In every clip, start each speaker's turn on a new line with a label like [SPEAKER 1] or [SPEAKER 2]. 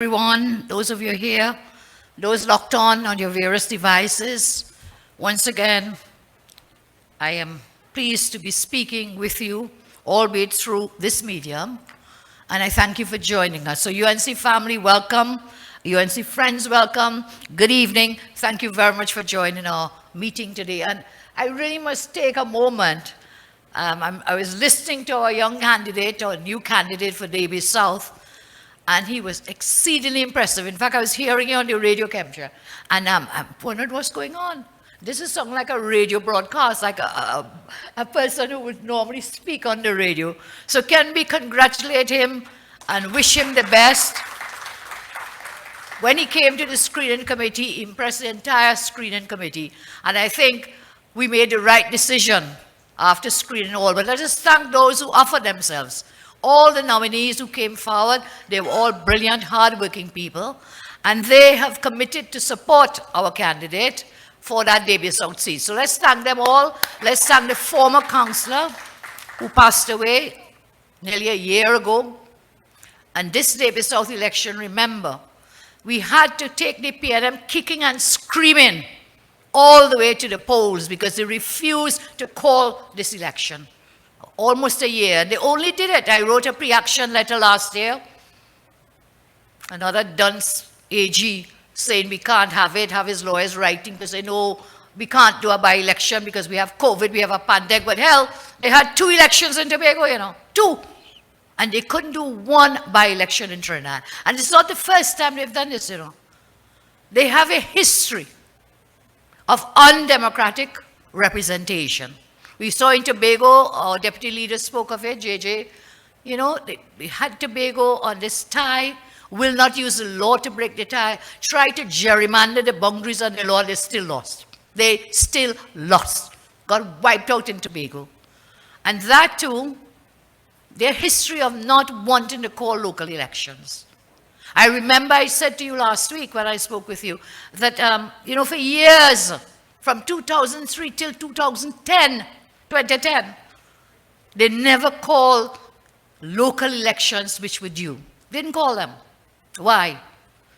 [SPEAKER 1] Everyone, those of you here, those locked on your various devices, once again, I am pleased to be speaking with you, albeit through this medium, and I thank you for joining us. So UNC family, welcome. UNC friends, welcome. Good evening. Thank you very much for joining our meeting today. And I really must take a moment. I was listening to our young candidate, or new candidate for Davis South, and he was exceedingly impressive. In fact, I was hearing it on the radio capture, and I wondered what's going on. This is something like a radio broadcast, like a person who would normally speak on the radio. So can we congratulate him and wish him the best? When he came to the screening committee, he impressed the entire screening committee. And I think we made the right decision after screening all. But let us thank those who offered themselves. All the nominees who came forward, they were all brilliant, hardworking people, and they have committed to support our candidate for that Davis South seat. So let's thank them all. Let's thank the former councillor who passed away nearly a year ago. And this Davis South election, remember, we had to take the PNM kicking and screaming all the way to the polls because they refused to call this election. Almost a year. They only did it. I wrote a pre-action letter last year. Another dunce AG saying we can't have it, have his lawyers writing to say, no, we can't do a by-election because we have COVID, we have a pandemic. But hell, they had 2 elections in Tobago, 2. And they couldn't do 1 by-election in Trinidad. And it's not the first time they've done this, They have a history of undemocratic representation. We saw in Tobago, our deputy leader spoke of it, JJ, they had Tobago on this tie, will not use the law to break the tie, try to gerrymander the boundaries on the law, they still lost. They still lost, got wiped out in Tobago. And that too, their history of not wanting to call local elections. I remember I said to you last week when I spoke with you that, for years, from 2003 till 2010, they never called local elections which were due. Didn't call them. Why?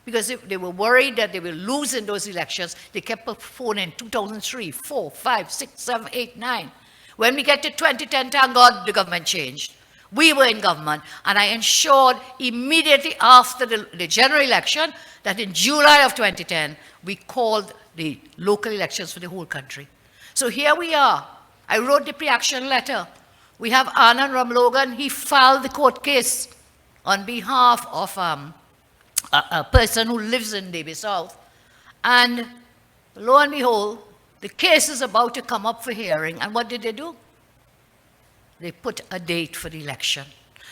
[SPEAKER 1] Because they were worried that they will lose in those elections. They kept postponing 2003, 4, 5, 6, 7, 8, 9. When we get to 2010, thank God the government changed. We were in government, and I ensured immediately after the general election that in July of 2010, we called the local elections for the whole country. So here we are. I wrote the pre-action letter. We have Anand Ramlogan. He filed the court case on behalf of a person who lives in Davis South. And lo and behold, the case is about to come up for hearing. And what did they do? They put a date for the election.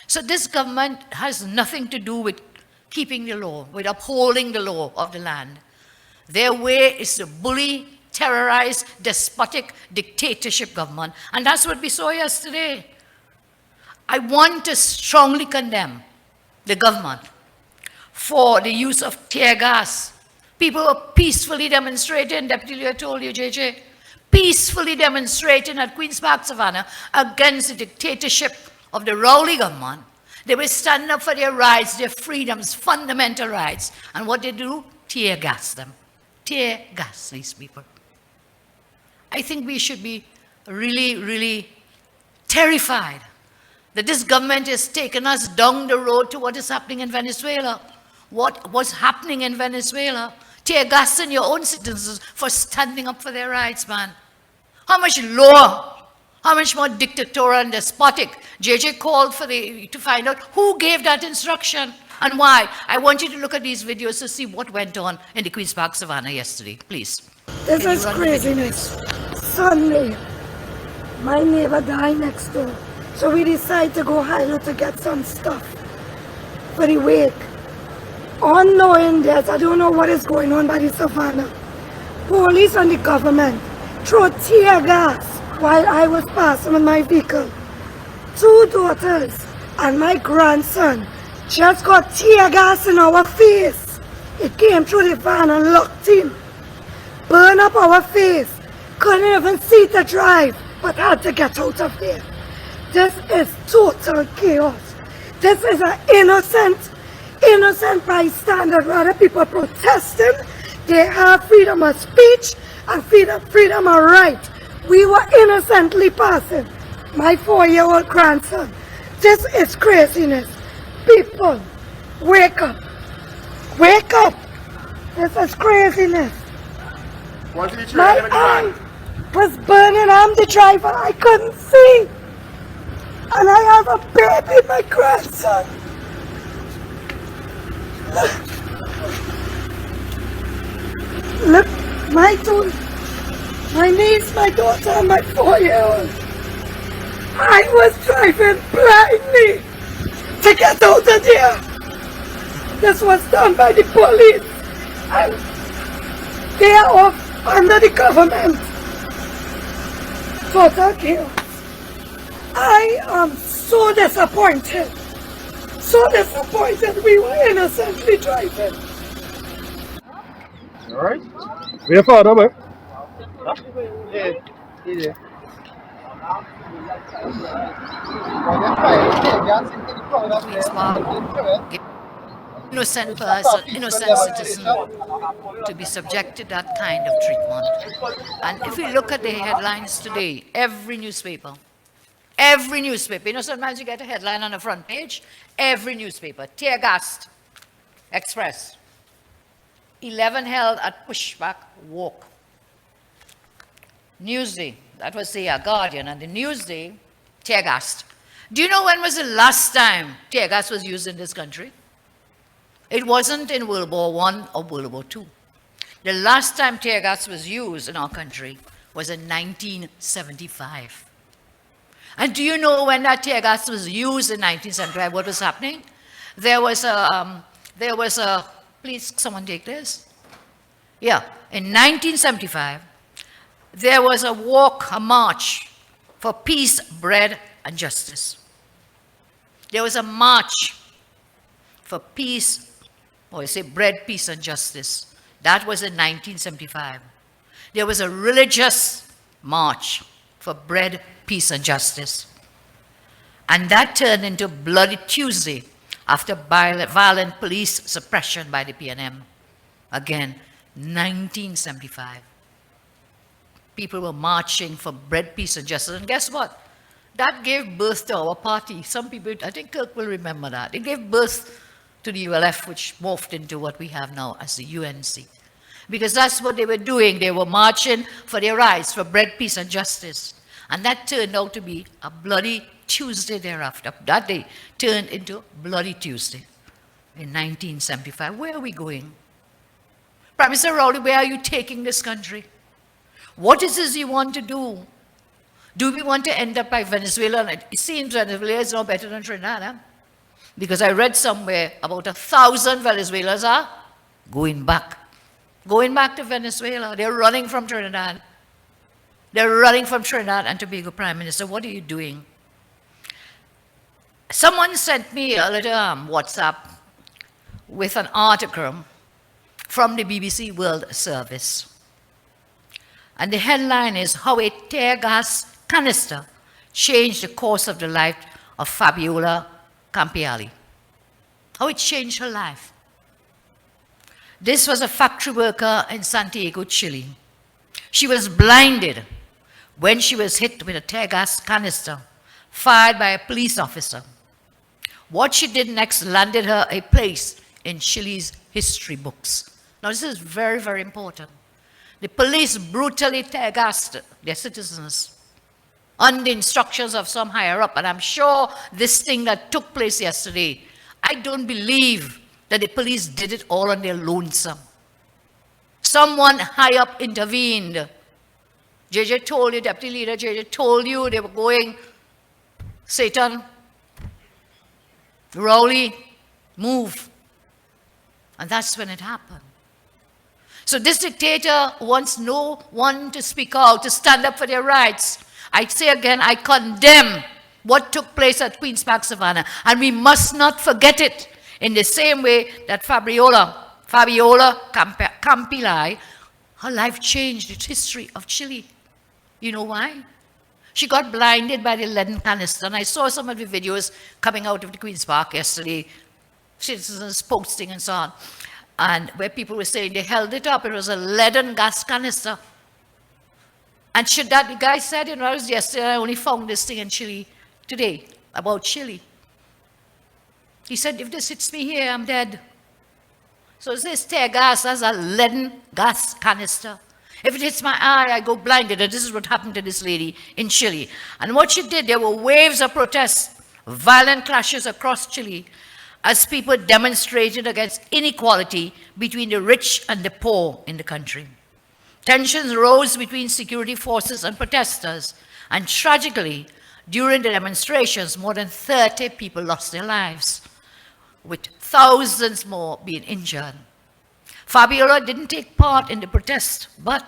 [SPEAKER 1] So this government has nothing to do with keeping the law, with upholding the law of the land. Their way is to bully, terrorize, despotic, dictatorship government. And that's what we saw yesterday. I want to strongly condemn the government for the use of tear gas. People were peacefully demonstrating, Deputy Leader told you, JJ, peacefully demonstrating at Queen's Park, Savannah, against the dictatorship of the Rowley government. They were standing up for their rights, their freedoms, fundamental rights. And what they do? Tear gas them. Tear gas these people. I think we should be really, really terrified that this government has taken us down the road to what is happening in Venezuela. What was happening in Venezuela? Tear gassing your own citizens for standing up for their rights, man. How much lower, how much more dictatorial and despotic? JJ called to find out who gave that instruction and why. I want you to look at these videos to see what went on in the Queen's Park, Savannah yesterday, please.
[SPEAKER 2] This is craziness. Sunday, my neighbor died next door. So we decided to go Hilo to get some stuff for the wake. Unknowing that, I don't know what is going on by the Savannah. Police and the government threw tear gas while I was passing with my vehicle. 2 daughters and my grandson just got tear gas in our face. It came through the van and locked in. Burn up our face. Couldn't even see to drive, but had to get out of there. This is total chaos. This is an innocent innocent bystanders, rather people protesting. They have freedom of speech and freedom of right. We were innocently passing. My 4-year-old grandson. This is craziness. People, wake up. Wake up. This is craziness. My eye was burning. I'm the driver. I couldn't see. And I have a baby, my grandson. Look, my niece, my daughter, and my 4-year-old. I was driving blindly to get out of there. This was done by the police, and they are off under the government. Total chaos. I am so disappointed. So disappointed. We were innocently driving.
[SPEAKER 3] All right. Where your father, man? Huh? Yeah. Yeah.
[SPEAKER 1] Innocent person, innocent citizen to be subjected to that kind of treatment. And if we look at the headlines today, every newspaper, you know, sometimes you get a headline on the front page, every newspaper, tear gassed, Express, 11 held at pushback walk. Newsday, that was the Guardian, and the Newsday, tear gassed. Do you know when was the last time tear gas was used in this country? It wasn't in World War I or World War II. The last time tear gas was used in our country was in 1975. And do you know when that tear gas was used in 1975, what was happening? There was a, please someone take this. Yeah, in 1975, there was a walk, a march for peace, bread, and justice. There was a march for peace, or you say bread, peace, and justice. That was in 1975. There was a religious march for bread, peace, and justice. And that turned into Bloody Tuesday after violent police suppression by the PNM. Again, 1975. People were marching for bread, peace, and justice. And guess what? That gave birth to our party. Some people, I think Kirk will remember that. It gave birth to the ULF, which morphed into what we have now as the UNC. Because that's what they were doing. They were marching for their rights, for bread, peace, and justice. And that turned out to be a Bloody Tuesday thereafter. That day turned into Bloody Tuesday in 1975. Where are we going? Prime Minister Rowley, where are you taking this country? What is this you want to do? Do we want to end up like Venezuela? It seems Venezuela is no better than Trinidad. Huh? Because I read somewhere about 1,000 Venezuelans are going back to Venezuela. They're running from Trinidad. They're running from Trinidad and Tobago. Prime Minister, what are you doing? Someone sent me a little WhatsApp with an article from the BBC World Service. And the headline is, How a Tear Gas Canister Changed the Course of the Life of Fabiola Campiali. How it changed her life. This was a factory worker in Santiago, Chile. She was blinded when she was hit with a tear gas canister fired by a police officer. What she did next landed her a place in Chile's history books. Now this is very, very important. The police brutally tear gassed their citizens on the instructions of some higher up. And I'm sure this thing that took place yesterday, I don't believe that the police did it all on their lonesome. Someone high up intervened. JJ told you, Deputy Leader JJ told you they were going, Satan, Rowley, move. And that's when it happened. So this dictator wants no one to speak out, to stand up for their rights. I say again, I condemn what took place at Queen's Park, Savannah. And we must not forget it in the same way that Fabiola Campiali, her life changed the history of Chile. You know why? She got blinded by the leaden canister. And I saw some of the videos coming out of the Queen's Park yesterday. citizens posting and so on. And where people were saying they held it up, it was a leaden gas canister. And should that, the guy said, it was yesterday, I only found this thing in Chile today, about Chile. He said, if this hits me here, I'm dead. So this tear gas has a leaden gas canister. If it hits my eye, I go blinded. And this is what happened to this lady in Chile. And what she did, there were waves of protests, violent clashes across Chile, as people demonstrated against inequality between the rich and the poor in the country. Tensions rose between security forces and protesters, and tragically, during the demonstrations, more than 30 people lost their lives, with thousands more being injured. Fabiola didn't take part in the protest, but,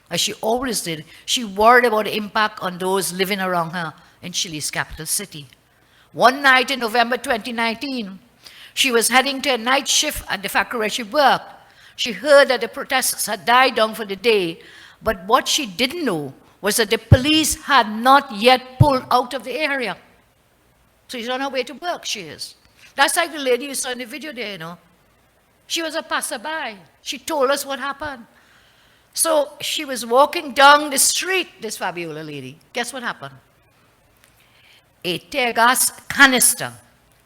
[SPEAKER 1] as she always did, she worried about the impact on those living around her in Chile's capital city. One night in November 2019, she was heading to a night shift at the factory where she worked. She heard that the protests had died down for the day, but what she didn't know was that the police had not yet pulled out of the area. So she's on her way to work, she is. That's like the lady you saw in the video there, you know. She was a passerby. She told us what happened. So she was walking down the street, this Fabiola lady. Guess what happened? A tear gas canister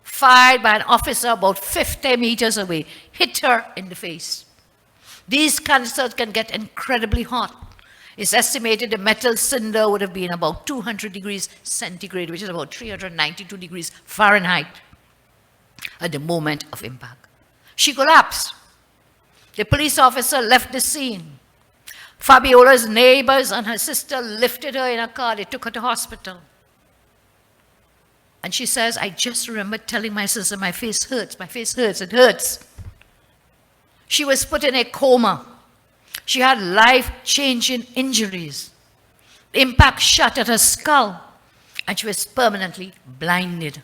[SPEAKER 1] fired by an officer about 50 meters away hit her in the face. These canisters can get incredibly hot. It's estimated the metal cinder would have been about 200 degrees centigrade, which is about 392 degrees Fahrenheit, at the moment of impact. She collapsed. The police officer left the scene. Fabiola's neighbors and her sister lifted her in a car. They took her to hospital. And she says, I just remember telling my sister, my face hurts, it hurts. She was put in a coma. She had life-changing injuries. The impact shattered her skull, and she was permanently blinded.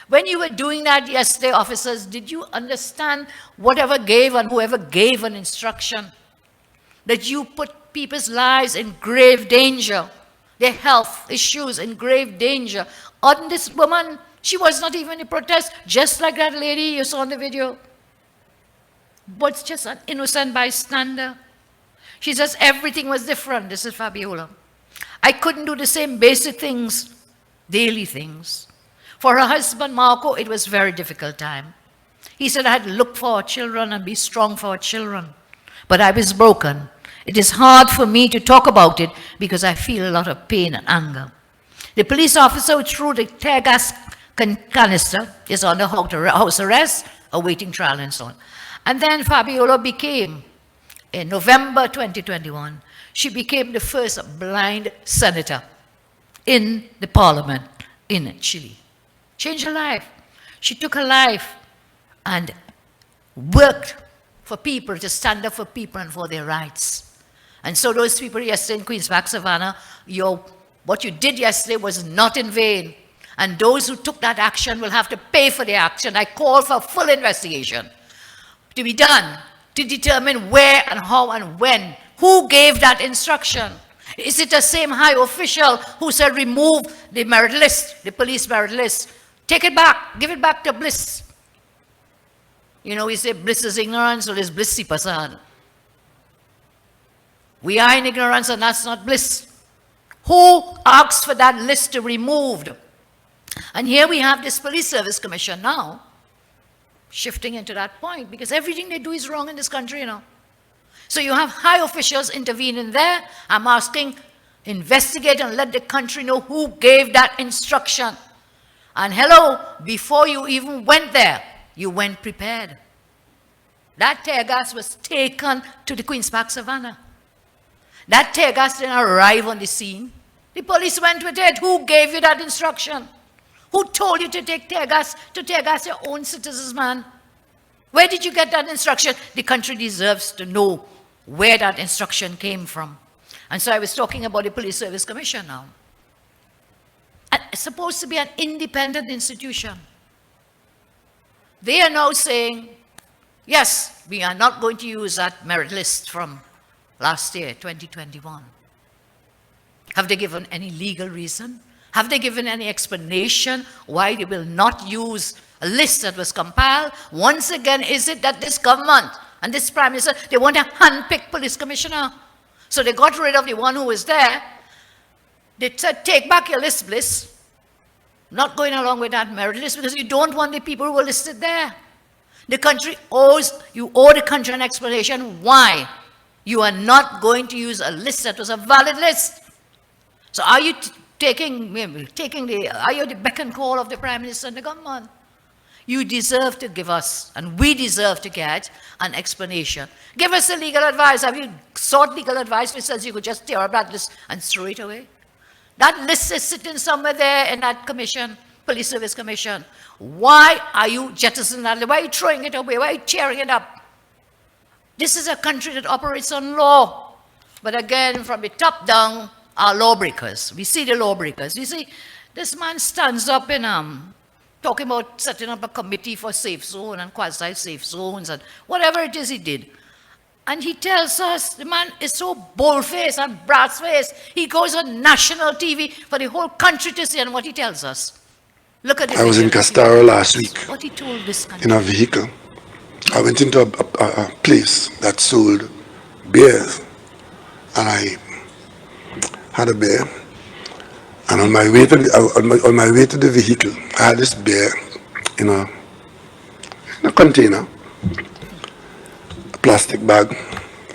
[SPEAKER 1] When you were doing that yesterday, officers, did you understand whatever gave and whoever gave an instruction? That you put people's lives in grave danger, their health issues in grave danger. On this woman, she was not even in protest, just like that lady you saw in the video. But just an innocent bystander. She says everything was different. This is Fabiola. I couldn't do the same basic things, daily things. For her husband, Marco, it was a very difficult time. He said, I had to look for our children and be strong for our children. But I was broken. It is hard for me to talk about it because I feel a lot of pain and anger. The police officer who threw the tear gas canister is under house arrest, awaiting trial and so on. And then Fabiola became, in November 2021, she became the first blind senator in the parliament in Chile. Changed her life. She took her life and worked for people, to stand up for people and for their rights. And so those people yesterday in Queen's Park, Savannah, what you did yesterday was not in vain. And those who took that action will have to pay for their action. I call for full investigation to be done to determine where and how and when. Who gave that instruction? Is it the same high official who said remove the merit list, the police merit list? Take it back, give it back to Bliss. You know, we say Bliss is ignorance, so there's Bissy Persad. We are in ignorance and that's not Bliss. Who asked for that list to be removed? And here we have this police service commission now, shifting into that point, because everything they do is wrong in this country, you know. So you have high officials intervening there. I'm asking, investigate and let the country know who gave that instruction. And hello, before you even went there, you went prepared. That tear gas was taken to the Queen's Park Savannah. That tear gas didn't arrive on the scene. The police went with it. Who gave you that instruction? Who told you to tear gas your own citizens, man? Where did you get that instruction? The country deserves to know where that instruction came from. And so I was talking about the Police Service Commission now. And it's supposed to be an independent institution. They are now saying, yes, we are not going to use that merit list from last year, 2021. Have they given any legal reason? Have they given any explanation why they will not use a list that was compiled? Once again, is it that this government and this prime minister, they want a hand-picked police commissioner? So they got rid of the one who was there. They said, take back your list, Bliss. Not going along with that merit list because you don't want the people who were listed there. The country you owe the country an explanation why you are not going to use a list that was a valid list. So are you are you the beck and call of the Prime Minister and the government? You deserve to give us, and we deserve to get, an explanation. Give us the legal advice. Have you sought legal advice which says you could just tear up that list and throw it away? That list is sitting somewhere there in that commission, Police Service Commission. Why are you jettisoning that? Why are you throwing it away? Why are you tearing it up? This is a country that operates on law. But again, from the top down, are lawbreakers. We see the lawbreakers. You see, this man stands up in talking about setting up a committee for safe zone and quasi-safe zones and whatever it is he did. And he tells us, the man is so bold-faced and brass-faced, he goes on national TV for the whole country to see, and what he tells us. Look at it.
[SPEAKER 4] I was in Castaro last week
[SPEAKER 1] what he told this country.
[SPEAKER 4] in a vehicle. I went into a place that sold beers, and I had a beer. And on my way to the vehicle, I had this beer in a container, a plastic bag,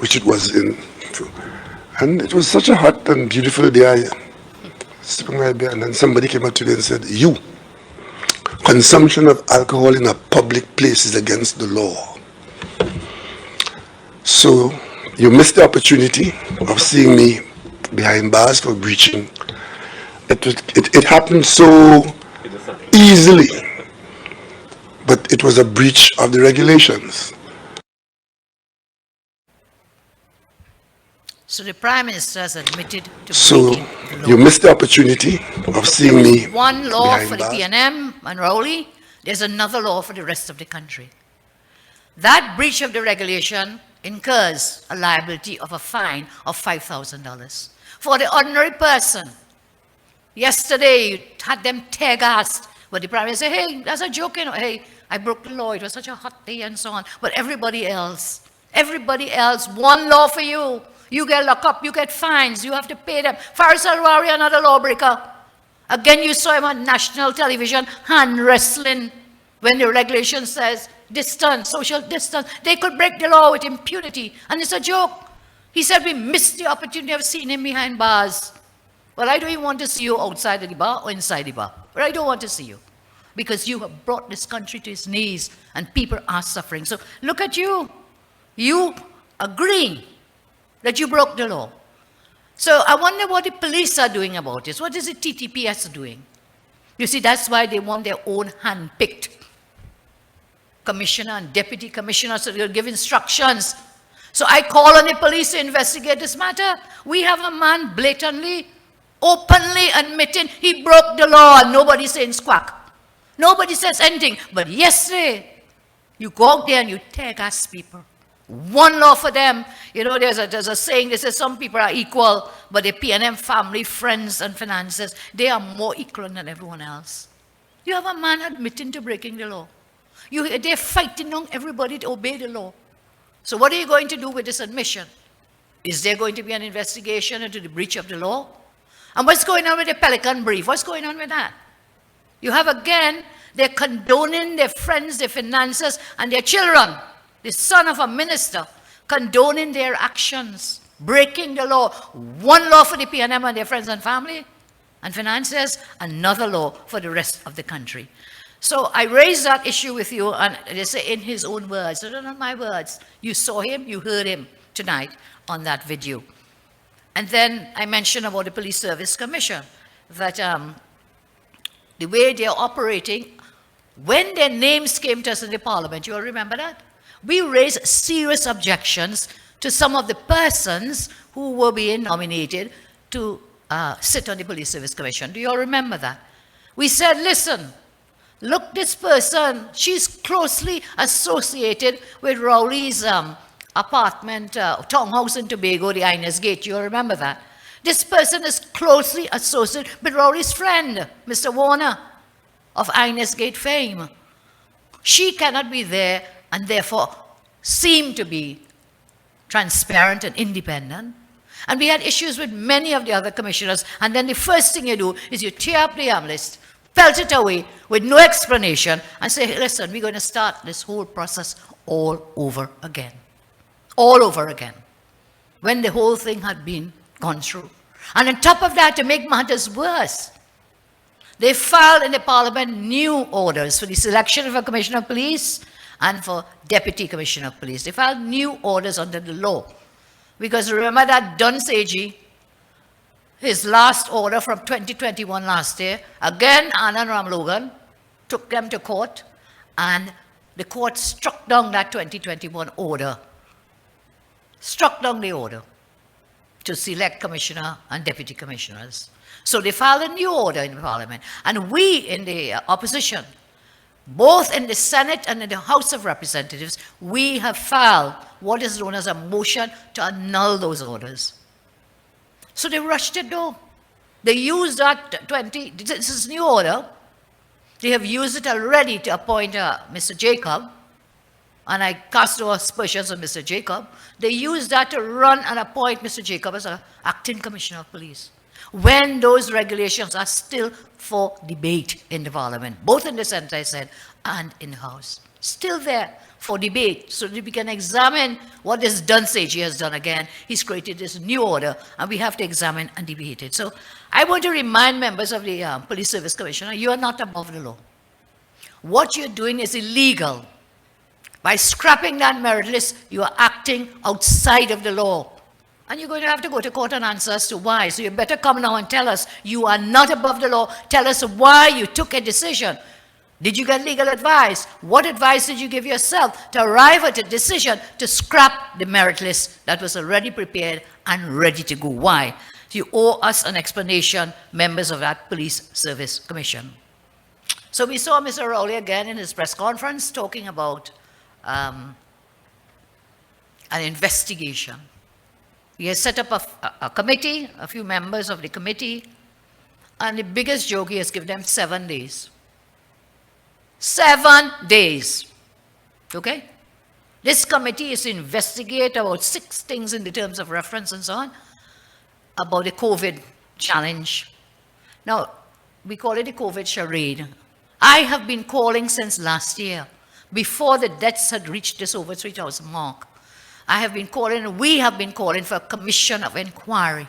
[SPEAKER 4] which it was in. And it was such a hot and beautiful day. I sipping my beer, and then somebody came up to me and said, "You, consumption of alcohol in a public place is against the law. So you missed the opportunity of seeing me behind bars for breaching." It happened so easily, but it was a breach of the regulations.
[SPEAKER 1] So the Prime Minister has admitted to
[SPEAKER 4] So
[SPEAKER 1] breaking the law.
[SPEAKER 4] you missed the opportunity of seeing me
[SPEAKER 1] One law
[SPEAKER 4] behind
[SPEAKER 1] for the
[SPEAKER 4] bars.
[SPEAKER 1] PNM and Rowley, there's another law for the rest of the country. That breach of the regulation incurs a liability of a fine of $5,000. For the ordinary person, yesterday you had them tear-gassed, but the Prime Minister said, hey, that's a joke, you know, hey, I broke the law, it was such a hot day and so on. But everybody else, one law for you. You get locked up, you get fines, you have to pay them. Faris Alwari, another lawbreaker. Again, you saw him on national television, hand wrestling, when the regulation says distance, social distance. They could break the law with impunity, and it's a joke. He said we missed the opportunity of seeing him behind bars. Well, I don't even want to see you outside of the bar or inside the bar, but I don't want to see you, because you have brought this country to its knees, and people are suffering. So look at you. You agreeing that you broke the law. So I wonder what the police are doing about this. What is the TTPS doing? You see, that's why they want their own hand-picked commissioner and deputy commissioner, so they'll give instructions. So I call on the police to investigate this matter. We have a man blatantly, openly admitting he broke the law, and nobody's saying squawk. Nobody says anything. But yesterday, you go out there and you tear-gas people. One law for them. You know, there's a saying, they say some people are equal, but the PNM family, friends, and finances, they are more equal than everyone else. You have a man admitting to breaking the law. They're fighting on everybody to obey the law. So what are you going to do with this admission? Is there going to be an investigation into the breach of the law? And what's going on with the Pelican Brief? What's going on with that? You have, again, they're condoning their friends, their finances, and their children. The son of a minister, condoning their actions, breaking the law. One law for the PNM and their friends and family and finances, another law for the rest of the country. So I raised that issue with you, and they say in his own words, they're not my words. You saw him, you heard him tonight on that video. And then I mentioned about the Police Service Commission, that the way they're operating, when their names came to us in the Parliament, you all remember that? We raised serious objections to some of the persons who were being nominated to sit on the Police Service Commission. Do you all remember that? We said, listen, look, this person, she's closely associated with Rowley's apartment, townhouse in Tobago, the Inez Gate. You all remember that? This person is closely associated with Rowley's friend, Mr. Warner, of Ines Gate fame. She cannot be there and therefore seem to be transparent and independent. And we had issues with many of the other commissioners, and then the first thing you do is you tear up the list, pelt it away with no explanation, and say, hey, listen, we're going to start this whole process all over again. All over again. When the whole thing had been gone through. And on top of that, to make matters worse, they filed in the Parliament new orders for the selection of a Commissioner of Police and for Deputy Commissioner of Police. They filed new orders under the law. Because remember that Dunce AG, his last order from 2021 last year, again Anand Ramlogan took them to court, and the court struck down that 2021 order. Struck down the order to select commissioner and deputy commissioners. So they filed a new order in Parliament. And we in the opposition, both in the Senate and in the House of Representatives, we have filed what is known as a motion to annul those orders. So they rushed it though. They used that this is new order. They have used it already to appoint Mr. Jacob, and I cast no aspersions on Mr. Jacob. They used that to run and appoint Mr. Jacob as an acting commissioner of police, when those regulations are still for debate in the Parliament, both in the Senate, I said, and in the House. Still there for debate, so that we can examine what this Dunce AG has done again. He's created this new order, and we have to examine and debate it. So I want to remind members of the Police Service Commissioner, you are not above the law. What you're doing is illegal. By scrapping that merit list, you are acting outside of the law. And you're going to have to go to court and answer as to why. So you better come now and tell us you are not above the law. Tell us why you took a decision. Did you get legal advice? What advice did you give yourself to arrive at a decision to scrap the merit list that was already prepared and ready to go? Why? You owe us an explanation, members of that Police Service Commission. So we saw Mr. Rowley again in his press conference talking about an investigation. He has set up a committee, a few members of the committee, and the biggest joke, he has given them 7 days. 7 days, okay? This committee is to investigate about 6 things in the terms of reference and so on, about the COVID challenge. Now, we call it the COVID charade. I have been calling since last year, before the deaths had reached this over 3,000 mark. I have been calling, we have been calling for a commission of inquiry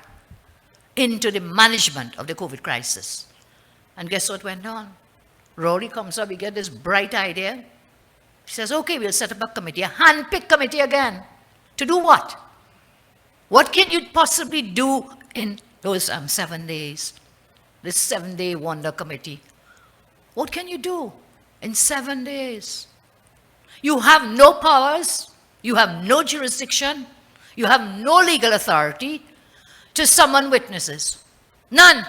[SPEAKER 1] into the management of the COVID crisis. And guess what went on? Rowley comes up, he gets this bright idea. He says, okay, we'll set up a committee, a hand-picked committee again. To do what? What can you possibly do in those 7 days? This 7-day wonder committee. What can you do in 7 days? You have no powers, you have no jurisdiction, you have no legal authority to summon witnesses. None.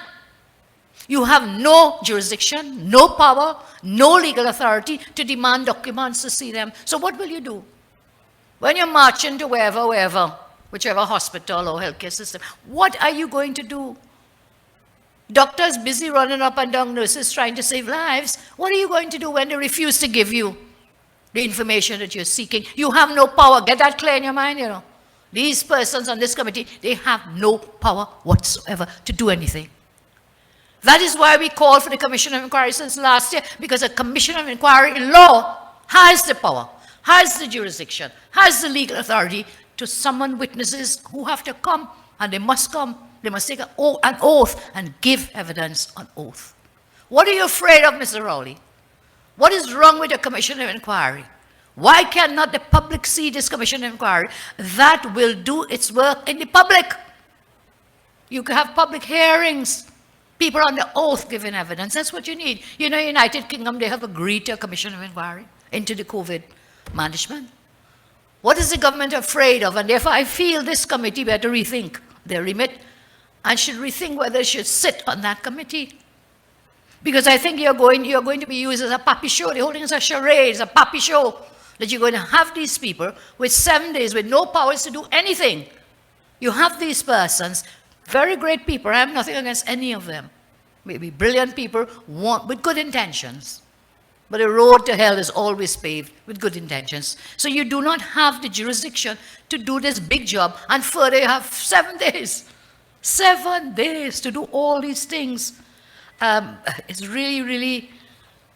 [SPEAKER 1] You have no jurisdiction, no power, no legal authority to demand documents to see them. So what will you do? When you're marching to wherever, whichever hospital or healthcare system, what are you going to do? Doctors busy running up and down, nurses trying to save lives. What are you going to do when they refuse to give you the information that you're seeking? You have no power. Get that clear in your mind, you know. These persons on this committee, they have no power whatsoever to do anything. That is why we called for the Commission of Inquiry since last year, because a Commission of Inquiry in law has the power, has the jurisdiction, has the legal authority to summon witnesses who have to come, and they must come. They must take an oath and give evidence on oath. What are you afraid of, Mr. Rowley? What is wrong with the Commission of Inquiry? Why cannot the public see this Commission of Inquiry that will do its work in the public? You can have public hearings, people on the oath giving evidence. That's what you need. You know, United Kingdom, they have agreed to a Commission of Inquiry into the COVID management. What is the government afraid of? And therefore, I feel this committee better rethink their remit and should rethink whether it should sit on that committee. Because I think you're going to be used as a puppy show. The whole thing is a charade, it's a puppy show. That you're going to have these people with 7 days with no powers to do anything. You have these persons Very great people. I have nothing against any of them. Maybe brilliant people with good intentions. But the road to hell is always paved with good intentions. So you do not have the jurisdiction to do this big job, and further you have 7 days. 7 days to do all these things. It's really, really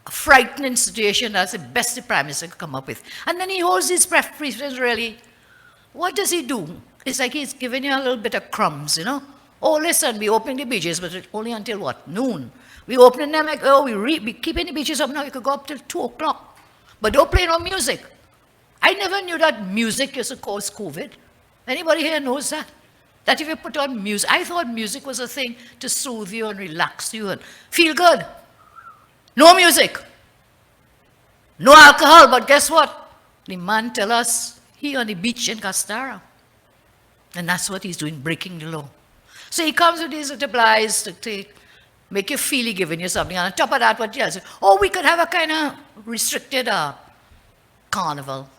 [SPEAKER 1] a frightening situation. That's the best the Prime Minister could come up with. And then he holds his preferences, really. What does he do? It's like he's giving you a little bit of crumbs, you know? Oh, listen, we open the beaches, but only until what? Noon. We open them like, oh, we keeping the beaches up now. You could go up till 2 o'clock. But don't play no music. I never knew that music used to cause COVID. Anybody here knows that? That if you put on music, I thought music was a thing to soothe you and relax you and feel good. No music. No alcohol, but guess what? The man tell us he on the beach in Castara. And that's what he's doing, breaking the law. So he comes with these little lies to make you feel he's giving you something. And on top of that, what else? Oh, we could have a kind of restricted carnival.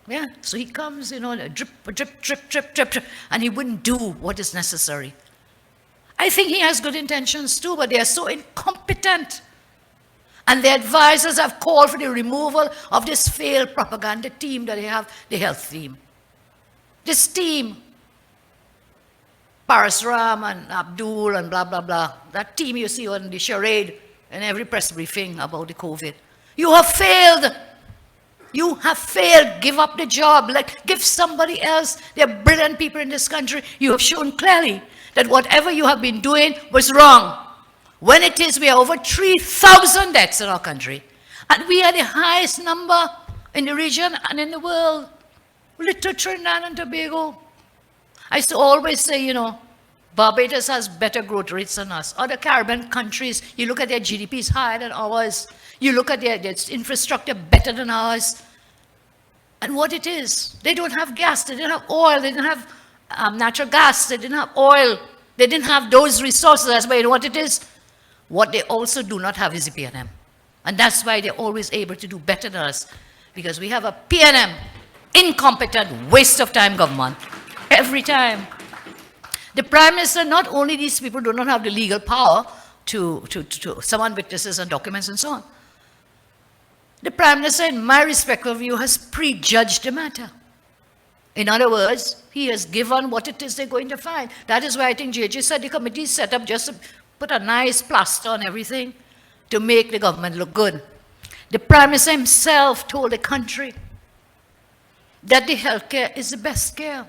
[SPEAKER 1] Yeah, so he comes, you know, drip, drip, drip, drip, drip, drip, and he wouldn't do what is necessary. I think he has good intentions too, but they are so incompetent. And the advisors have called for the removal of this failed propaganda team that they have, the health team. This team, Parasram and Abdul and blah, blah, blah, that team you see on the charade and every press briefing about the COVID. You have failed. You have failed. Give up the job. Give somebody else. There are brilliant people in this country. You have shown clearly that whatever you have been doing was wrong. When it is, we are over 3,000 deaths in our country. And we are the highest number in the region and in the world. Little Trinidad and Tobago. I used to always say, you know, Barbados has better growth rates than us. Other Caribbean countries, you look at their GDPs higher than ours. You look at their infrastructure better than ours. And what it is, they don't have gas, they didn't have oil, they didn't have natural gas, they didn't have oil, they didn't have those resources. That's why you know what it is? What they also do not have is the PNM. And that's why they're always able to do better than us. Because we have a PNM, incompetent, waste of time government. Every time. The Prime Minister, not only these people do not have the legal power to summon witnesses and documents and so on. The Prime Minister, in my respectful view, has prejudged the matter. In other words, he has given what it is they're going to find. That is why I think JJ said the committee is set up just to put a nice plaster on everything to make the government look good. The Prime Minister himself told the country that the healthcare is the best care.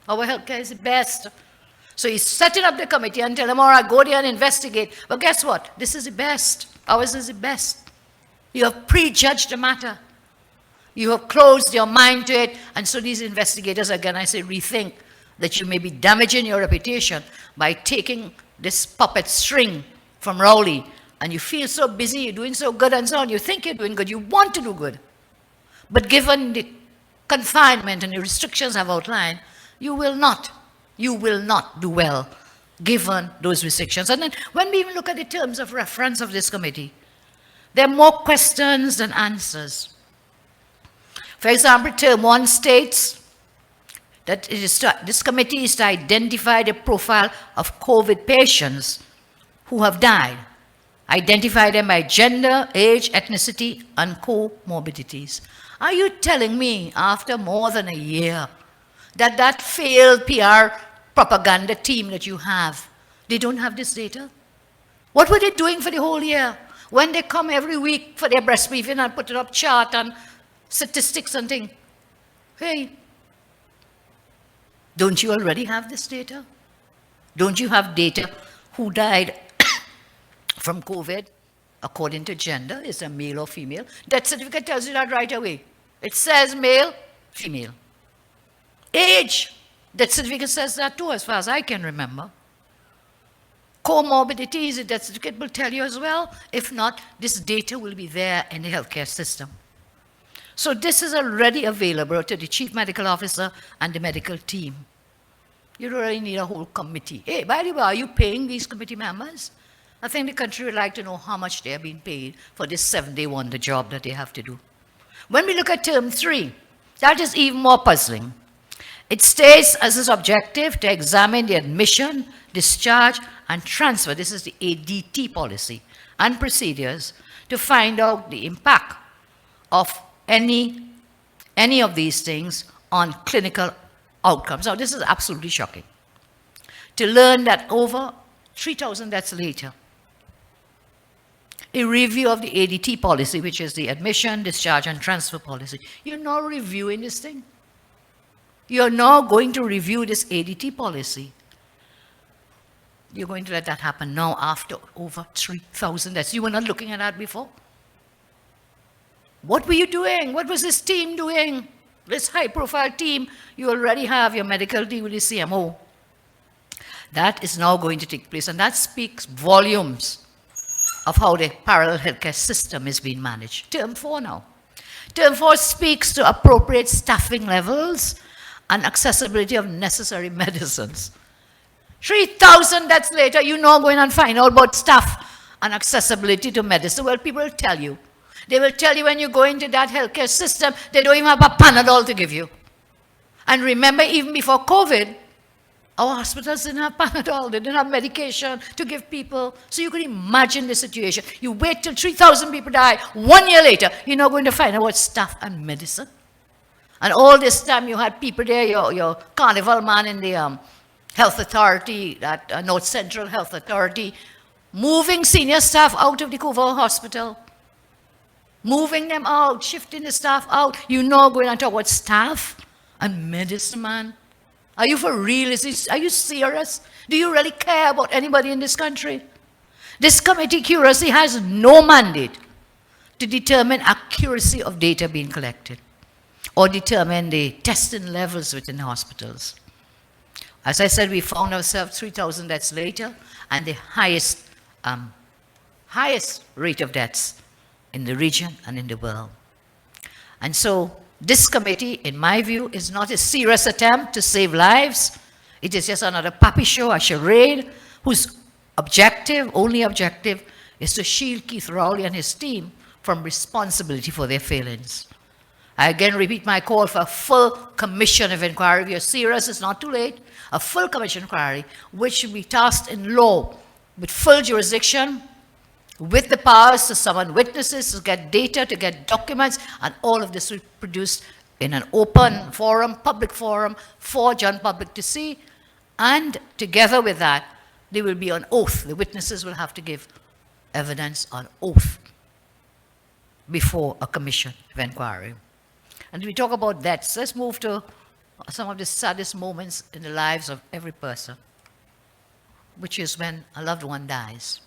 [SPEAKER 1] Our healthcare is the best. So he's setting up the committee and tell them, all right, go there and investigate. But guess what? This is the best. Ours is the best. You have prejudged the matter. You have closed your mind to it. And so these investigators, again, I say, rethink that you may be damaging your reputation by taking this puppet string from Rowley. And you feel so busy, you're doing so good and so on. You think you're doing good. You want to do good. But given the confinement and the restrictions I've outlined, you will not do well given those restrictions. And then when we even look at the terms of reference of this committee, there are more questions than answers. For example, term 1 states that this committee is to identify the profile of COVID patients who have died, identify them by gender, age, ethnicity, and comorbidities. Are you telling me after more than a year that that failed PR propaganda team that you have, they don't have this data? What were they doing for the whole year? When they come every week for their breast briefing and put it up chart and statistics and things. Hey, don't you already have this data? Don't you have data who died from COVID according to gender? Is it male or female? Death certificate tells you that right away. It says male, female. Age, death certificate says that too, as far as I can remember. Comorbidities, the death certificate will tell you as well. If not, this data will be there in the healthcare system. So this is already available to the chief medical officer and the medical team. You don't really need a whole committee. Hey, by the way, are you paying these committee members? I think the country would like to know how much they are being paid for this 7-day wonder job that they have to do. When we look at term 3, that is even more puzzling. It states as its objective to examine the admission, discharge, and transfer, this is the ADT policy, and procedures to find out the impact of any of these things on clinical outcomes. Now, this is absolutely shocking. To learn that over 3,000 deaths later, a review of the ADT policy, which is the admission, discharge, and transfer policy. You're now reviewing this thing. You're now going to review this ADT policy. You're going to let that happen now after over 3,000 deaths. You were not looking at that before. What were you doing? What was this team doing? This high-profile team, you already have your medical team with the CMO. That is now going to take place, and that speaks volumes of how the parallel healthcare system is being managed. Term 4 now. Term 4 speaks to appropriate staffing levels and accessibility of necessary medicines. 3,000 deaths later, you now going and find out about staff and accessibility to medicine. Well, people will tell you. They will tell you when you go into that healthcare system, they don't even have a Panadol to give you. And remember, even before COVID, our hospitals didn't have Panadol, they didn't have medication to give people. So you can imagine the situation. You wait till 3,000 people die, 1 year later, you're not going to find out what staff and medicine. And all this time you had people there, your carnival man in the health authority, that North Central Health Authority, moving senior staff out of the COVID hospital, moving them out, shifting the staff out. You know, going on to talk about staff and medicine, man. Are you for real? Are you serious? Do you really care about anybody in this country? This committee, curiously, has no mandate to determine accuracy of data being collected or determine the testing levels within the hospitals. As I said, we found ourselves 3,000 deaths later, and the highest rate of deaths in the region and in the world. And so this committee, in my view, is not a serious attempt to save lives. It is just another puppy show, a charade, whose only objective, is to shield Keith Rowley and his team from responsibility for their failings. I again repeat my call for a full commission of inquiry. If you're serious, it's not too late. A full commission inquiry, which should be tasked in law with full jurisdiction, with the powers to summon witnesses, to get data, to get documents, and all of this will be produced in an open forum, public forum, for John public to see. And together with that, they will be on oath. The witnesses will have to give evidence on oath before a commission of inquiry. And we talk about deaths. Let's move to some of the saddest moments in the lives of every person, which is when a loved one dies.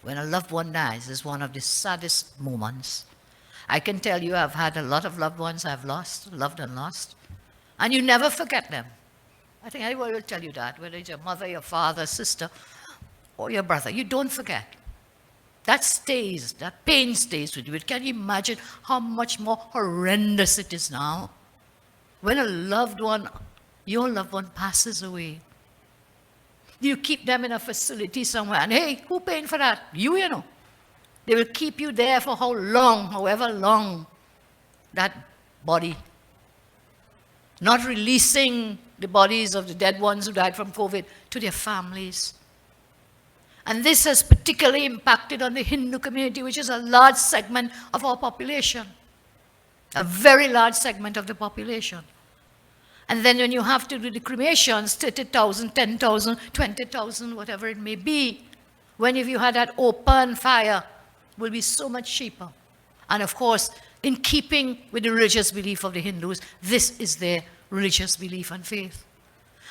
[SPEAKER 1] When a loved one dies is one of the saddest moments. I can tell you I've had a lot of loved ones I've lost, loved and lost, and you never forget them. I think everybody will tell you that, whether it's your mother, your father, sister, or your brother. You don't forget. That stays, that pain stays with you. Can you imagine how much more horrendous it is now? When a loved one, your loved one passes away, you keep them in a facility somewhere, and hey, who paying for that? You know. They will keep you there for how long, however long, that body. Not releasing the bodies of the dead ones who died from COVID to their families. And this has particularly impacted on the Hindu community, which is a large segment of our population. A very large segment of the population. And then when you have to do the cremations, 30,000, 10,000, 20,000, whatever it may be, when if you had that open fire, will be so much cheaper. And of course, in keeping with the religious belief of the Hindus, this is their religious belief and faith.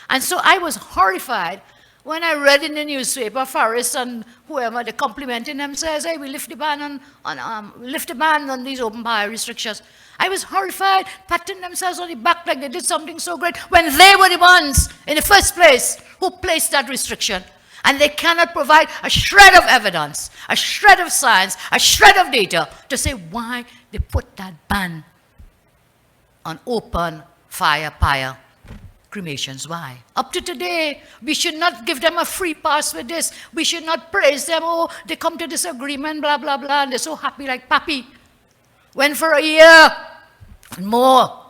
[SPEAKER 1] And so I was horrified when I read in the newspaper, Forrest and whoever, they're complimenting themselves, hey, we lift the ban on these open fire restrictions. I was horrified, patting themselves on the back like they did something so great, when they were the ones in the first place who placed that restriction. And they cannot provide a shred of evidence, a shred of science, a shred of data to say why they put that ban on open fire pyre cremations. Why? Up to today, we should not give them a free pass with this. We should not praise them. Oh, they come to this agreement, blah, blah, blah, and they're so happy like pappy. When for a year and more,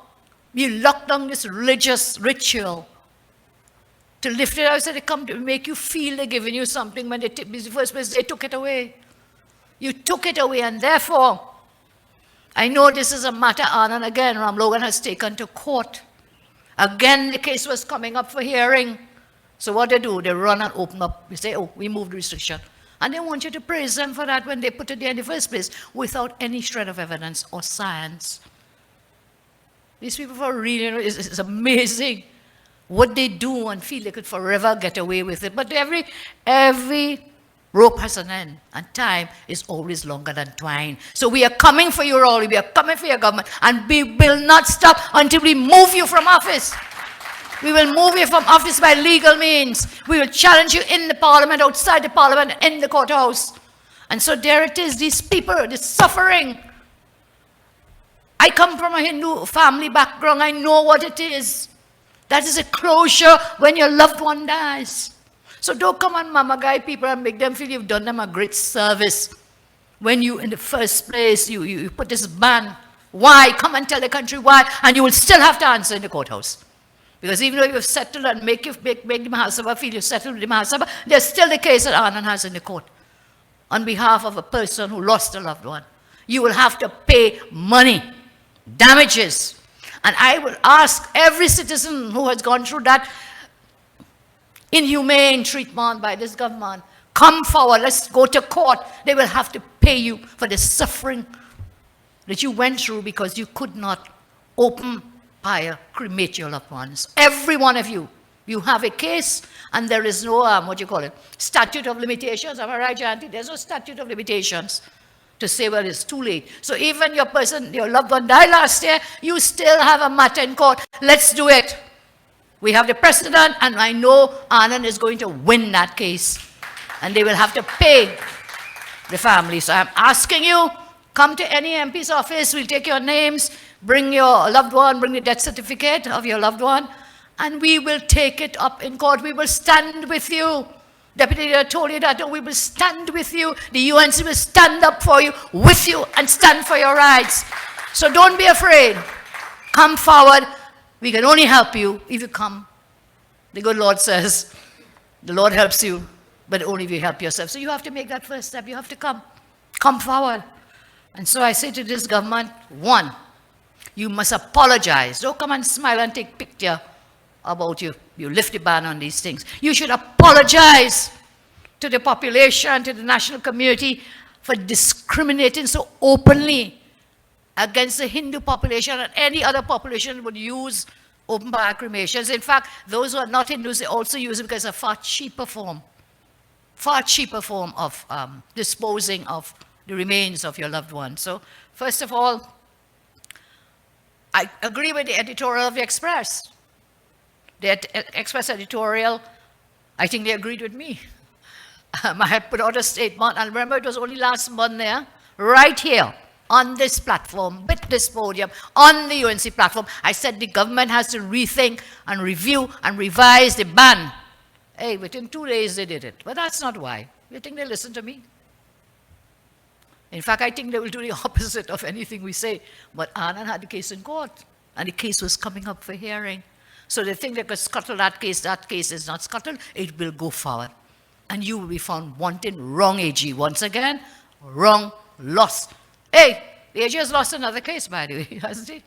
[SPEAKER 1] You lock down this religious ritual to lift it out so they come to make you feel they're giving you something when they in the first place they took it away. You took it away, and therefore, I know this is a matter on and again Ram Logan has taken to court. Again, the case was coming up for hearing. So what they do, they run and open up. They say, oh, we moved the restriction. And they want you to praise them for that when they put it there in the first place without any shred of evidence or science. These people for real, it's amazing what they do and feel they could forever get away with it. But every rope has an end, and time is always longer than twine. So we are coming for you, Raleigh. We are coming for your government, and we will not stop until we move you from office. We will move you from office by legal means. We will challenge you in the parliament, outside the parliament, in the courthouse. And so there it is, these people, this suffering. I come from a Hindu family background. I know what it is. That is a closure when your loved one dies. So don't come and mama guy people and make them feel you've done them a great service when you, in the first place, you put this ban. Why? Come and tell the country why, and you will still have to answer in the courthouse. Because even though you've settled and make the Mahasabha feel you've settled with the Mahasabha, there's still the case that Anand has in the court on behalf of a person who lost a loved one. You will have to pay money, damages. And I will ask every citizen who has gone through that inhumane treatment by this government, come forward, let's go to court. They will have to pay you for the suffering that you went through because you could not open fire, cremate your loved ones. Every one of you, you have a case, and there is no, statute of limitations. Am I right, Janti? There's no statute of limitations to say, well, it's too late. So even your loved one died last year, you still have a matter in court. Let's do it. We have the precedent, and I know Anand is going to win that case, and they will have to pay the family. So I'm asking you, come to any MP's office, we'll take your names, bring your loved one, bring the death certificate of your loved one, and we will take it up in court. We will stand with you. Deputy Leader told you that, we will stand with you. The UNC will stand up for you, with you, and stand for your rights. So don't be afraid. Come forward. We can only help you if you come. The good Lord says, the Lord helps you, but only if you help yourself. So you have to make that first step. You have to come. Come forward. And so I say to this government, one, you must apologize. Don't come and smile and take picture about you. You lift the ban on these things. You should apologize to the population, to the national community for discriminating so openly against the Hindu population, and any other population would use open fire cremations. In fact, those who are not Hindus, they also use it because it's a far cheaper form of disposing of the remains of your loved one. So first of all, I agree with the editorial of the Express. The Express editorial, I think they agreed with me. I had put out a statement, and remember it was only last month there, right here on this platform, with this podium, on the UNC platform, I said the government has to rethink and review and revise the ban. Hey, within 2 days they did it, but that's not why. You think they listen to me? In fact, I think they will do the opposite of anything we say. But Anand had the case in court, and the case was coming up for hearing. So they think they could scuttle that case is not scuttled, it will go forward. And you will be found wanting. Wrong AG. Once again, wrong, lost. Hey, the AG has lost another case, by the way, hasn't it?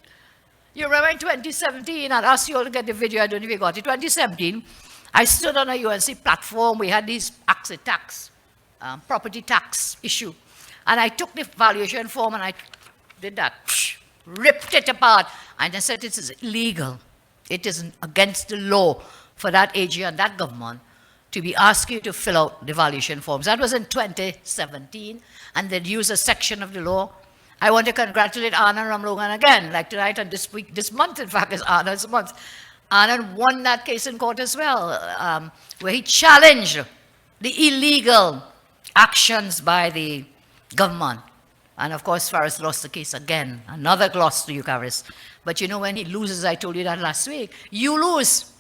[SPEAKER 1] You remember in 2017, I'll ask you all to get the video, I don't know if you got it. 2017, I stood on a UNC platform, we had these tax, property tax issue. And I took the valuation form and I did that, ripped it apart, and I said it is illegal. It is against the law for that AG and that government to be asking you to fill out the valuation forms. That was in 2017, and they'd use a section of the law. I want to congratulate Anand Ramlogan again, like tonight and this week, this month, in fact, is Anand's month. Anand won that case in court as well, where he challenged the illegal actions by the government. And of course, Faris lost the case again. Another loss to you, Faris. But you know, when he loses, I told you that last week, you lose.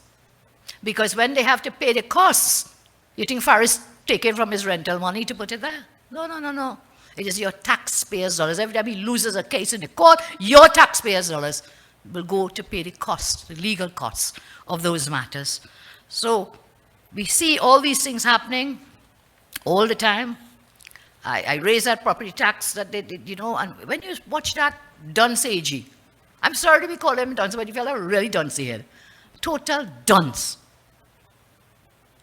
[SPEAKER 1] Because when they have to pay the costs, you think Faris taken from his rental money to put it there? No, no, no, no. It is your taxpayers' dollars. Every time he loses a case in the court, your taxpayers' dollars will go to pay the cost, the legal costs of those matters. So we see all these things happening all the time. I raise that property tax that they did, you know, and when you watch that dunce AG, I'm sorry to be calling him dunce, but you feel like really dunce here. Total dunce.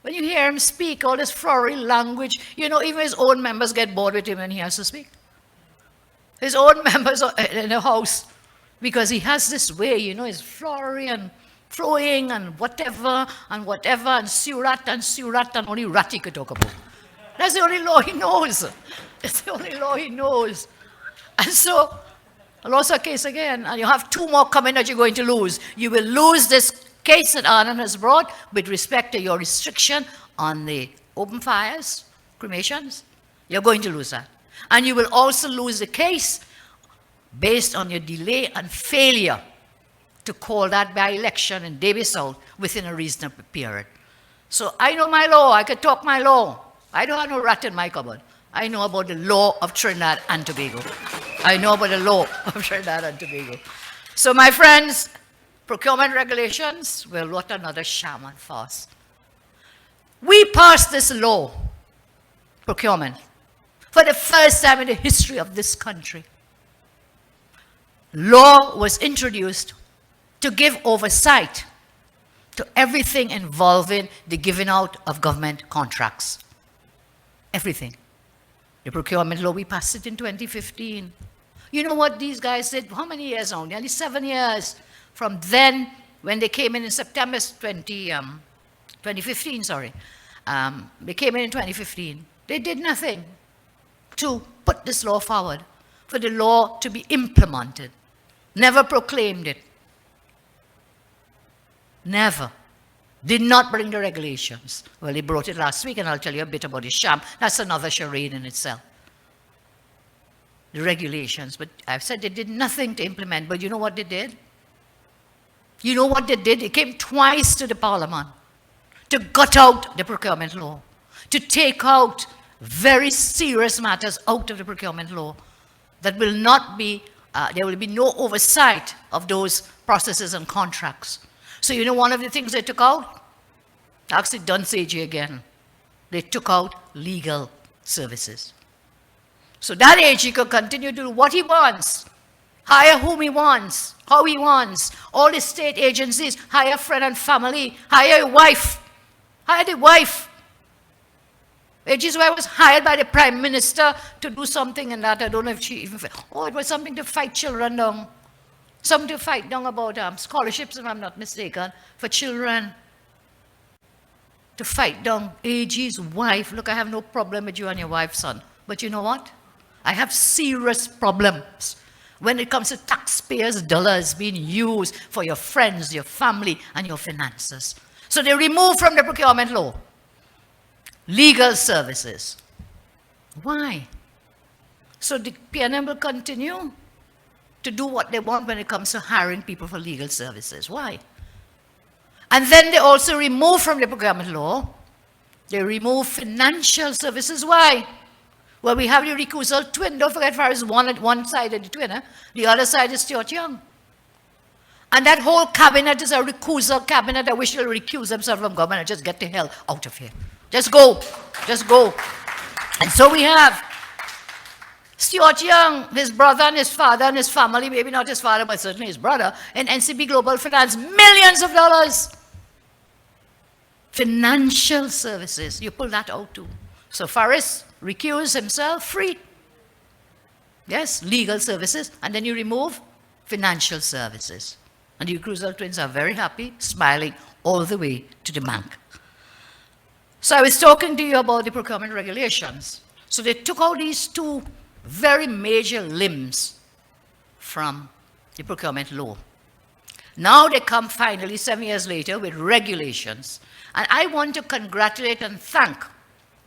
[SPEAKER 1] When you hear him speak, all this flowery language, you know, even his own members get bored with him when he has to speak. His own members in the house, because he has this way, you know, he's flowery and flowing and whatever, and surat, and only rat he could talk about. That's the only law he knows. It's the only law he knows. And so, I lost a case again, and you have two more coming that you're going to lose. You will lose this case that Anand has brought with respect to your restriction on the open fires, cremations. You're going to lose that. And you will also lose the case based on your delay and failure to call that by-election in Davis South within a reasonable period. So I know my law. I could talk my law. I don't have no rat in my cupboard. I know about the law of Trinidad and Tobago. I know about the law of Trinidad and Tobago. So my friends, procurement regulations, well, what another sham and farce. We passed this law, procurement, for the first time in the history of this country. Law was introduced to give oversight to everything involving the giving out of government contracts. Everything. The procurement law, we passed it in 2015. You know what these guys did? How many years now? Nearly 7 years. From then, when they came in September 2015, sorry. They came in 2015. They did nothing to put this law forward, for the law to be implemented. Never proclaimed it. Never. Did not bring the regulations. Well, he brought it last week, and I'll tell you a bit about his sham. That's another charade in itself. The regulations. But I've said they did nothing to implement. But you know what they did? You know what they did? They came twice to the Parliament to gut out the procurement law, to take out very serious matters out of the procurement law that will not be, there will be no oversight of those processes and contracts. So you know one of the things they took out? Actually, dunce AG again. They took out legal services. So that AG could continue to do what he wants, hire whom he wants, how he wants. All the state agencies, hire friend and family, hire a wife, hire the wife. AG's wife was hired by the Prime Minister to do something and that. I don't know if she even, it was something to fight children down. Something to fight down about scholarships, if I'm not mistaken, for children. To fight down AG's wife. Look, I have no problem with you and your wife, son. But you know what? I have serious problems when it comes to taxpayers' dollars being used for your friends, your family, and your finances. So they removed from the procurement law legal services. Why? So the PNM will continue to do what they want when it comes to hiring people for legal services. Why? And then they also remove from the procurement law, they remove financial services. Why? Well, we have the recusal twin. Don't forget, Farah is one side of the twin. The other side is Stuart Young. And that whole cabinet is a recusal cabinet. I wish they'll recuse themselves from government and just get the hell out of here. Just go. Just go. And so we have Stuart Young, his brother and his father and his family, maybe not his father, but certainly his brother, in NCB Global Finance, millions of dollars. Financial services, you pull that out too. So Faris recused himself, free. Yes, legal services, and then you remove financial services. And the recusal twins are very happy, smiling all the way to the bank. So I was talking to you about the procurement regulations. So they took out these two very major limbs from the procurement law. Now they come finally 7 years later with regulations. And I want to congratulate and thank,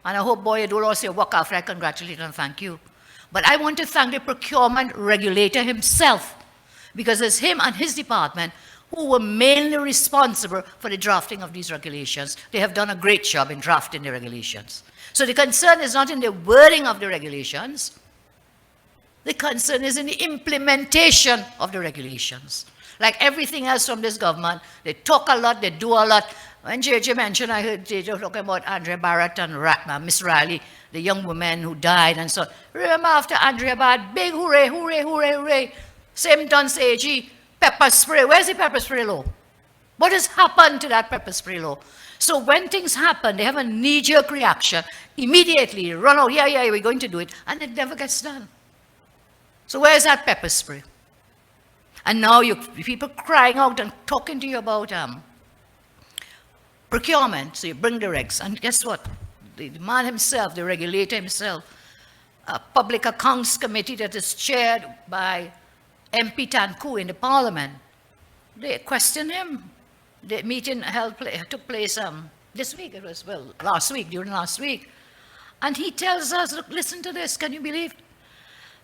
[SPEAKER 1] and I hope, boy, you don't also walk after I congratulate and thank you. But I want to thank the procurement regulator himself, because it's him and his department who were mainly responsible for the drafting of these regulations. They have done a great job in drafting the regulations. So the concern is not in the wording of the regulations. The concern is in the implementation of the regulations. Like everything else from this government, they talk a lot, they do a lot. When JJ mentioned, I heard JJ talking about Andrea Barrett and Miss Riley, the young woman who died and so on. Remember after Andrea Barrett, big hooray, hooray, hooray, hooray. Same done say, gee, pepper spray. Where's the pepper spray law? What has happened to that pepper spray law? So when things happen, they have a knee-jerk reaction. Immediately run out, yeah, we're going to do it. And it never gets done. So where's that pepper spray? And now you people crying out and talking to you about procurement. So you bring the regs. And guess what? The man himself, the regulator himself, a public accounts committee that is chaired by MP Tanku in the parliament, they questioned him. The meeting took place this week, it was, well, during last week. And he tells us, look, listen to this, can you believe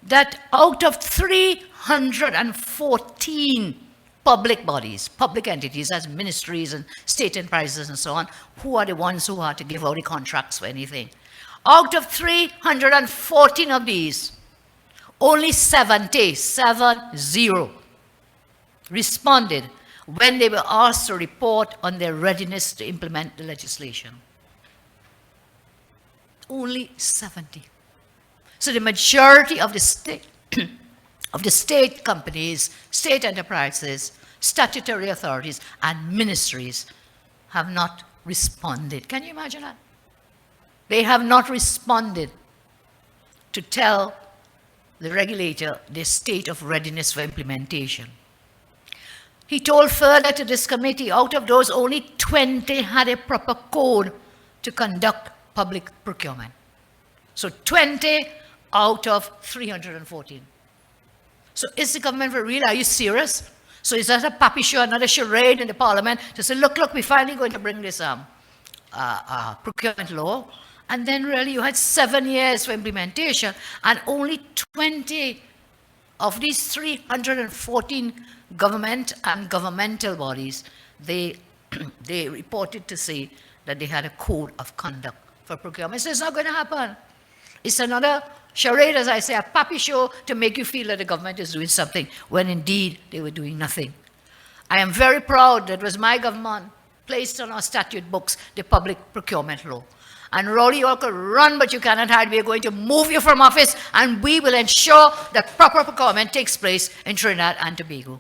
[SPEAKER 1] that out of 314 public bodies, public entities, as ministries and state enterprises and so on, who are the ones who are to give out the contracts for anything? Out of 314 of these, only 70 responded when they were asked to report on their readiness to implement the legislation. Only 70. So the majority of the state, companies, state enterprises, statutory authorities, and ministries have not responded. Can you imagine that? They have not responded to tell the regulator their state of readiness for implementation. He told further to this committee, out of those, only 20 had a proper code to conduct public procurement. So 20 out of 314. So is the government for real? Are you serious? So is that a puppy show, another charade in the parliament to say, look, we're finally going to bring this procurement law? And then really you had 7 years for implementation, and only 20 of these 314 government and governmental bodies, they reported to say that they had a code of conduct for procurement. So it's not going to happen. It's another charade, as I say, a puppy show to make you feel that the government is doing something, when indeed they were doing nothing. I am very proud that it was my government placed on our statute books the public procurement law. And Rowley, you all could run, but you cannot hide. We are going to move you from office, and we will ensure that proper procurement takes place in Trinidad and Tobago.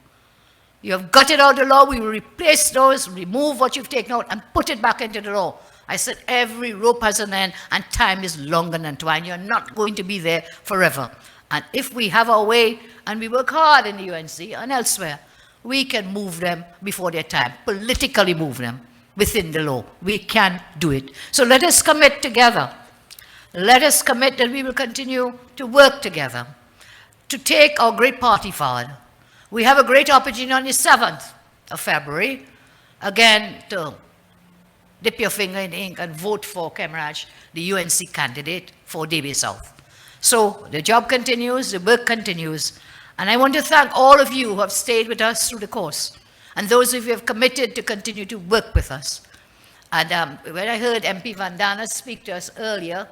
[SPEAKER 1] You have gutted out the law. We will replace those, remove what you've taken out, and put it back into the law. I said every rope has an end, and time is longer than twine. You're not going to be there forever. And if we have our way, and we work hard in the UNC and elsewhere, we can move them before their time, politically move them within the law. We can do it. So let us commit together. Let us commit that we will continue to work together to take our great party forward. We have a great opportunity on the 7th of February, again, to dip your finger in the ink and vote for Kemraj, the UNC candidate for DB South. So the job continues, the work continues, and I want to thank all of you who have stayed with us through the course, and those of you who have committed to continue to work with us. And when I heard MP Vandana speak to us earlier,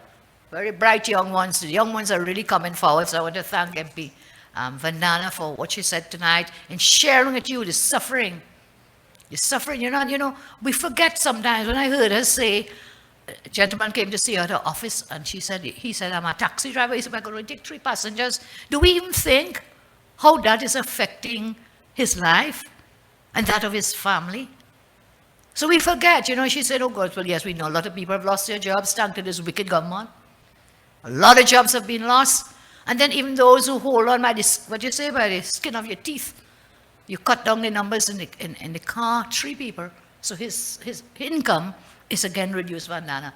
[SPEAKER 1] very bright young ones, the young ones are really coming forward, so I want to thank MP Vandana for what she said tonight in sharing with you the suffering. The suffering, we forget sometimes. When I heard her say, a gentleman came to see her at her office, and he said, I'm a taxi driver. He said, I'm going to take 3 passengers. Do we even think how that is affecting his life and that of his family? So we forget, she said, oh God, well, yes, we know a lot of people have lost their jobs thanks to this wicked government. A lot of jobs have been lost. And then even those who hold on by the skin of your teeth, you cut down the numbers in the car, 3 people. So his income is again reduced, Vandana.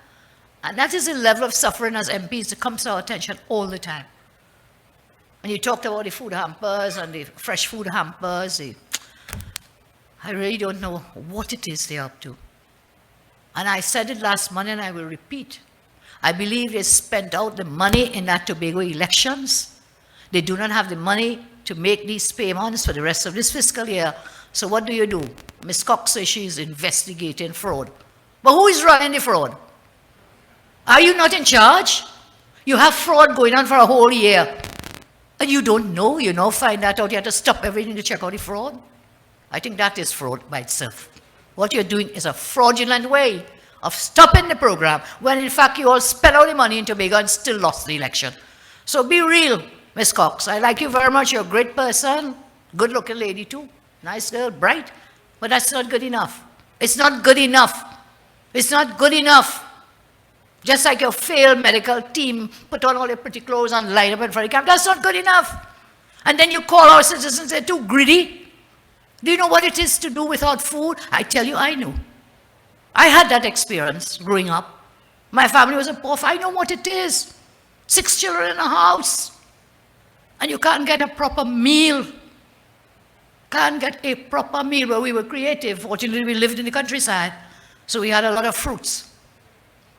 [SPEAKER 1] And that is the level of suffering as MPs that comes to our attention all the time. And you talked about the food hampers and the fresh food hampers. I really don't know what it is they're up to. And I said it last month, and I will repeat. I believe they spent out the money in that Tobago elections. They do not have the money to make these payments for the rest of this fiscal year. So what do? Ms. Cox says she's investigating fraud. But who is running the fraud? Are you not in charge? You have fraud going on for a whole year. And you don't know, find that out. You have to stop everything to check out the fraud. I think that is fraud by itself. What you're doing is a fraudulent way of stopping the program when in fact you all spent all the money in Tobago and still lost the election. So be real, Ms. Cox. I like you very much. You're a great person, good-looking lady too, nice girl, bright, but that's not good enough. It's not good enough. It's not good enough. Just like your failed medical team put on all their pretty clothes and line up in front of the camp, that's not good enough. And then you call our citizens, they're too greedy. Do you know what it is to do without food? I tell you, I know. I had that experience growing up. My family was a poor. I know what it is. 6 children in a house. And you can't get a proper meal. Can't get a proper meal. Where we were creative. Fortunately, we lived in the countryside. So we had a lot of fruits.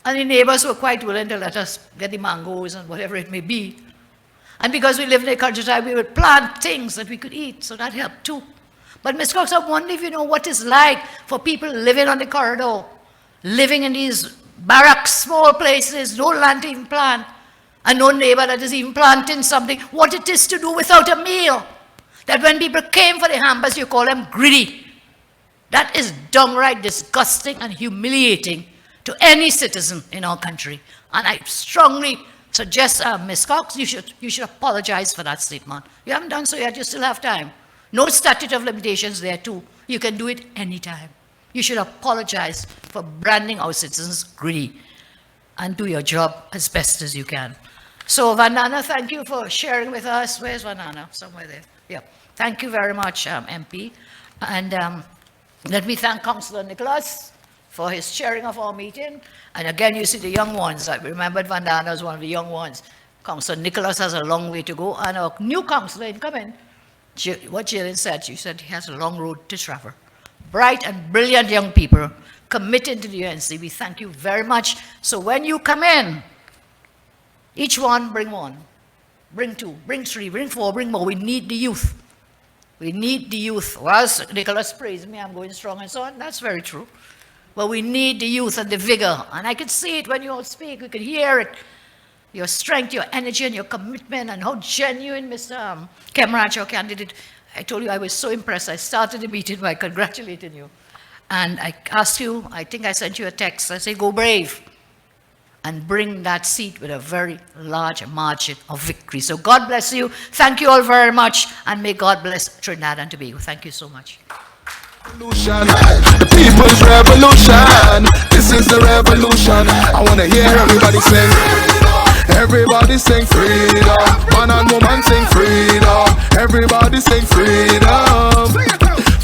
[SPEAKER 1] And the neighbors were quite willing to let us get the mangoes and whatever it may be. And because we lived in the countryside, we would plant things that we could eat. So that helped too. But Ms. Cox, I wonder if you know what it's like for people living on the corridor, living in these barracks, small places, no land to even plant, and no neighbor that is even planting something, what it is to do without a meal. That when people came for the hampers, you call them greedy. That is downright disgusting and humiliating to any citizen in our country. And I strongly suggest, Ms. Cox, you should apologize for that statement. You haven't done so yet, you still have time. No statute of limitations there too. You can do it anytime. You should apologize for branding our citizens greedy and do your job as best as you can. So Vandana, thank you for sharing with us. Where's Vandana? Somewhere there. Yeah. Thank you very much, MP. And let me thank Councillor Nicholas for his chairing of our meeting. And again, you see the young ones. I remembered Vandana was one of the young ones. Councillor Nicholas has a long way to go. And our new councillor incoming, what Jillian said, she said he has a long road to travel. Bright and brilliant young people committed to the UNC. We thank you very much. So when you come in, each one bring 1, bring 2, bring 3, bring 4, bring more. We need the youth. We need the youth. Whilst Nicholas praised me, I'm going strong and so on. That's very true. But we need the youth and the vigor. And I could see it when you all speak. We could hear it. Your strength, your energy, and your commitment, and how genuine Mr. Kemraj, your candidate. I told you I was so impressed. I started the meeting by congratulating you. And I asked you, I think I sent you a text. I said, go brave and bring that seat with a very large margin of victory. So God bless you. Thank you all very much. And may God bless Trinidad and Tobago. Thank you so much.
[SPEAKER 5] The people's revolution. This is the revolution. I want to hear everybody sing. Everybody sing freedom. Man and woman sing freedom. Everybody sing freedom.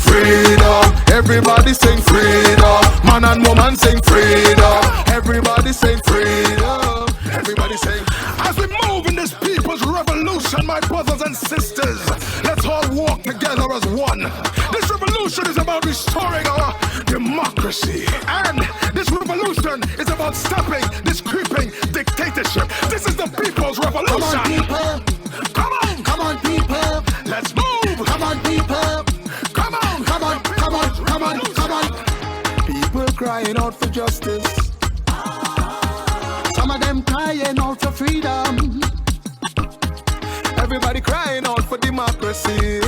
[SPEAKER 5] Freedom. Everybody sing freedom. Man and woman sing freedom. Everybody sing freedom. Everybody sing. As we move in this people's revolution, my brothers and sisters, let's all walk together as one. This revolution is about restoring our democracy. And this revolution is about stopping this creeping dictatorship. This is the people's revolution. Come on, people. Come on. Come on, people. Let's move. Come on, people. Come on. Come on. Come on. Come on. Come on. People crying out for justice. Some of them crying out for freedom. Everybody crying out for democracy.